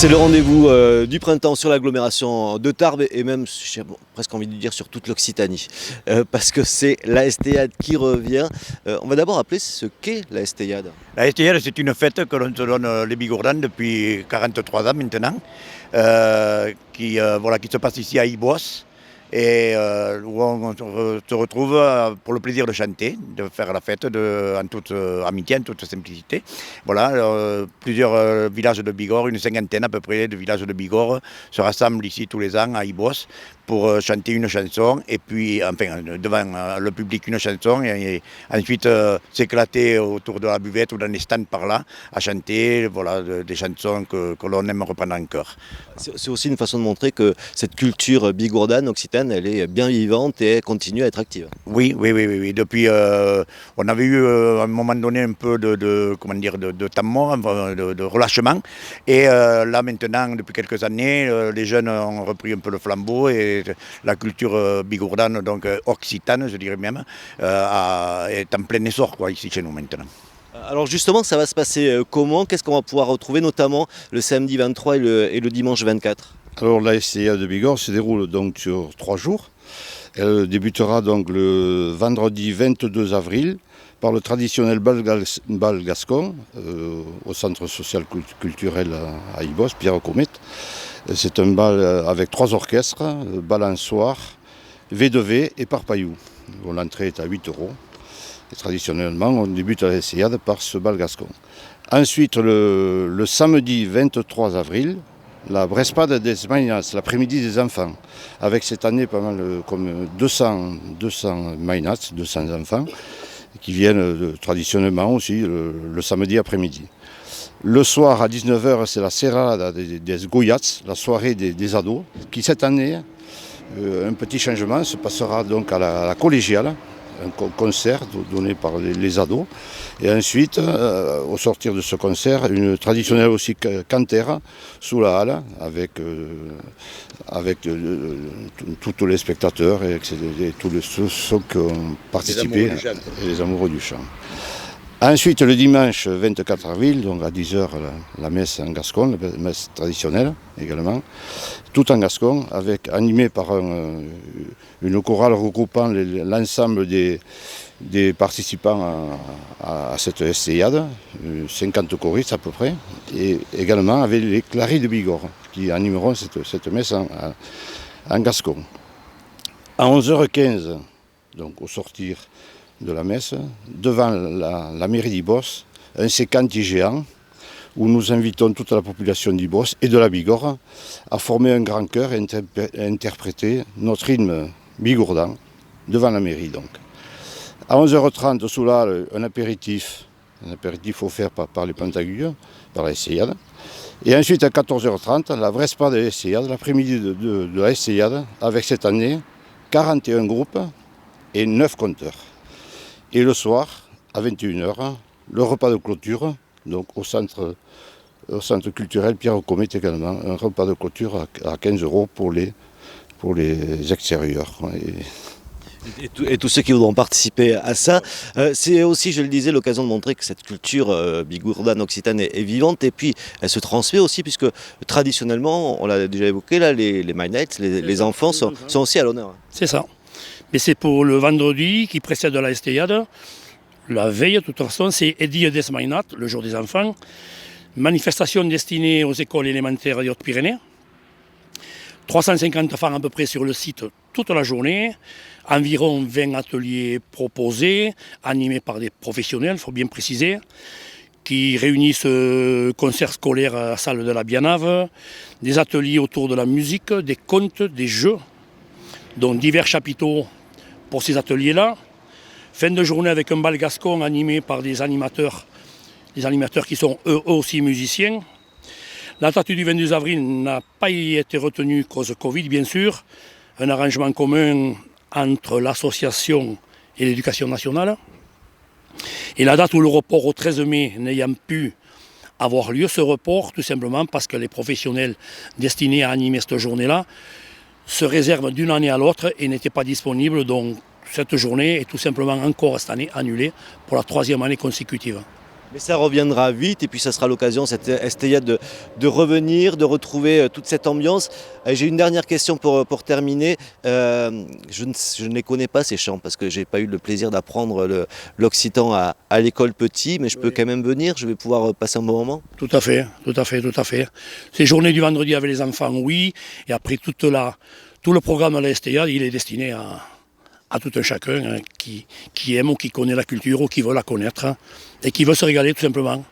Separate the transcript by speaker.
Speaker 1: C'est le rendez-vous du printemps sur l'agglomération de Tarbes et même, j'ai presque envie de dire, sur toute l'Occitanie. Parce que c'est la Estéade qui revient. On va d'abord rappeler ce qu'est la Estéade.
Speaker 2: La Estéade, c'est une fête que l'on se donne les Bigourdans depuis 43 ans maintenant, qui se passe ici à Ibos. Et où on se retrouve pour le plaisir de chanter, de faire la fête en toute amitié, en toute simplicité. Voilà, plusieurs villages de Bigorre, une cinquantaine à peu près de villages de Bigorre se rassemblent ici tous les ans à Ibos pour chanter une chanson et puis, enfin, devant le public une chanson et ensuite s'éclater autour de la buvette ou dans les stands par là à chanter des chansons que l'on aime reprendre en chœur.
Speaker 1: C'est aussi une façon de montrer que cette culture bigourdane, occitane, elle est bien vivante et elle continue à être active.
Speaker 2: Oui. Depuis, on avait eu à un moment donné un peu de temps mort, de relâchement. Et là maintenant, depuis quelques années, les jeunes ont repris un peu le flambeau et la culture bigourdane, donc occitane, je dirais même, est en plein essor ici chez nous maintenant.
Speaker 1: Alors justement, ça va se passer comment? Qu'est-ce qu'on va pouvoir retrouver notamment le samedi 23 et le dimanche 24?
Speaker 3: Alors la Estéade de Bigorre se déroule donc sur 3 jours. Elle débutera donc le vendredi 22 avril par le traditionnel bal gascon au centre social culturel à Ibos, Pierre Comet. C'est un bal avec 3 orchestres, balançoire, V2V et parpaillou. L'entrée est à 8 €. Et traditionnellement, on débute à l'Estéade par ce bal gascon. Ensuite, le samedi 23 avril, la Brespade des Mainats, l'après-midi des enfants, avec cette année pas mal comme 200 Mainats, 200 enfants, qui viennent traditionnellement aussi le samedi après-midi. Le soir à 19 h, c'est la Serrada des Goyats, la soirée des ados, qui cette année, un petit changement, se passera donc à la collégiale, un concert donné par les ados. Et ensuite, au sortir de ce concert, une traditionnelle aussi cantère sous la halle avec tous les spectateurs et tous ceux qui ont participé et les amoureux du chant. Ensuite, le dimanche 24 avril, donc à 10 h, la messe en gascon, la messe traditionnelle également, tout en gascon, animée par une chorale regroupant l'ensemble des participants à cette Estéade, 50 choristes à peu près, et également avec les Claris de Bigorre, qui animeront cette messe en gascon. À 11 h 15, donc au sortir de la messe, devant la mairie d'Ibos, un séquenti géant où nous invitons toute la population d'Ibos et de la Bigorre à former un grand chœur et interpréter notre hymne bigourdan devant la mairie. Donc. À 11 h 30, sous la halle, un apéritif offert par les Pantaguilles, par la Estéade. Et ensuite, à 14 h 30, la Vrespa de l'Estéade, l'après-midi de la Estéade, avec cette année 41 groupes et 9 chanteurs. Et le soir, à 21 h, le repas de clôture, donc au centre culturel Pierre Comet également, un repas de clôture à 15 € pour les extérieurs.
Speaker 1: Et tous ceux qui voudront participer à ça. C'est aussi, je le disais, l'occasion de montrer que cette culture bigourdane occitane est vivante et puis elle se transmet aussi puisque traditionnellement, on l'a déjà évoqué, là, les Mainats, les enfants sont aussi à l'honneur.
Speaker 4: C'est ça. Mais c'est pour le vendredi qui précède la Estéade. La veille, de toute façon, c'est Edia des Mainats, le jour des enfants. Manifestation destinée aux écoles élémentaires des Hautes-Pyrénées. 350 enfants à peu près sur le site toute la journée. Environ 20 ateliers proposés, animés par des professionnels, il faut bien préciser, qui réunissent concerts scolaires à la salle de la Biennave, des ateliers autour de la musique, des contes, des jeux, dont divers chapiteaux pour ces ateliers-là. Fin de journée avec un bal gascon animé par des animateurs qui sont eux aussi musiciens. La date du 22 avril n'a pas été retenue cause Covid, bien sûr. Un arrangement commun entre l'association et l'éducation nationale. Et la date où le report au 13 mai n'ayant pu avoir lieu, ce report, tout simplement parce que les professionnels destinés à animer cette journée-là se réservent d'une année à l'autre et n'étaient pas disponibles. Donc cette journée est tout simplement encore cette année annulée pour la 3e année consécutive.
Speaker 1: Mais ça reviendra vite et puis ça sera l'occasion, cette Estella, de revenir, de retrouver toute cette ambiance. J'ai une dernière question pour terminer. Je ne les connais pas ces chants parce que je n'ai pas eu le plaisir d'apprendre l'occitan à l'école petit, mais je peux quand même venir, je vais pouvoir passer un bon moment.
Speaker 4: Tout à fait, tout à fait, tout à fait. Ces journées du vendredi avec les enfants, oui, et après tout le programme de la STA, il est destiné à tout un chacun qui aime ou qui connaît la culture ou qui veut la connaître et qui veut se régaler tout simplement.